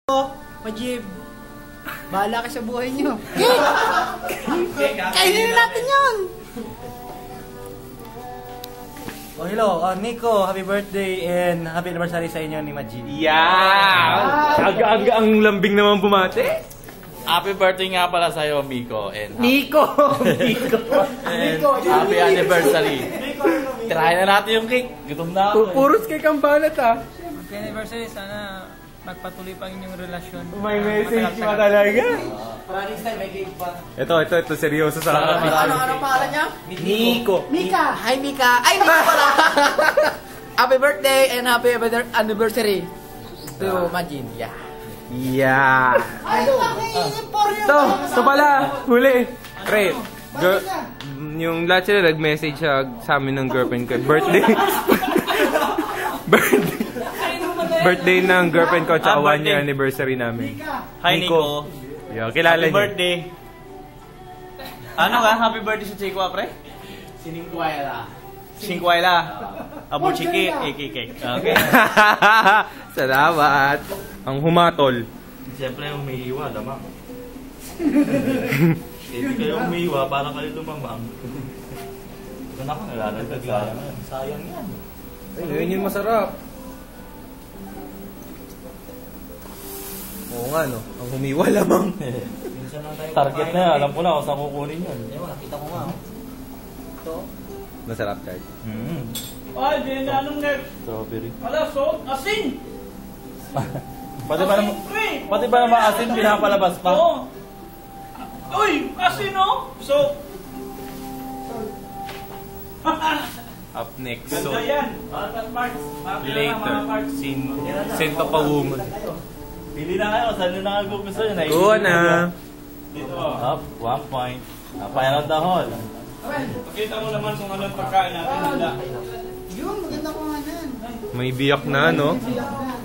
Majib, bahala ka sa buhay niyo. Kainin na natin yun. Oh, hello, Nico, happy birthday and happy anniversary sa inyo ni Majib. Yeah! Aga-aga ang lambing naman bumate. Happy birthday nga pala sa'yo, Miko. And Nico! and happy anniversary. Try na natin yung cake. Gutom na ako. Puros cake ang balat ah. Happy anniversary, sana magpatuloy pa inyong relasyon. May message pa talaga. Para next time, may cake pa. Ito, seryoso sa akin. Ano pangalan niya? Nico. Mika! Hi, Mika! Ay, Mika pala! Happy birthday and happy anniversary to Majin. Yeah. Yeah. Ay, Ito pala, huli. Pre, yung lahat sila nag-message sa amin ng girlfriend ko. Birthday ng girlfriend ko tsaka 1 year anniversary namin. Hi, Nico. Yo, kilala Happy niyo. birthday. Ano ka? Happy birthday sa Chico, pre? Siningkwayla. Abuchiki, cake. Okay. Salamat. Ang humatol. Siyempre, umiiwa, lamang. Hindi kayo umiiwa para kayo lumamang. Ito na ako, nalalagdag. Sayang yan. Ay, yun yung masarap. Oo nga, no? Ang humiwa lamang. Target na yan. Alam ko na kung saan kukunin yan. Nakita ko nga. Ito. Masarap, Chard. Ay, din na anong next? Strawberry. Wala, so, asin! Pati ba naman asin pinapalabas pa? Oo. Uy, asin oh! So, Up next. ganda yan. Later. Scent of a woman. Pili na kayo. Saan nyo na kayo gusto nyo? Kuha na. Dito. Up, 1 point. Final the hall. Pakita mo naman kung anong pagkain natin. Handa. Yun, maganda ko nga yan. May biyak na, no? Biyak na.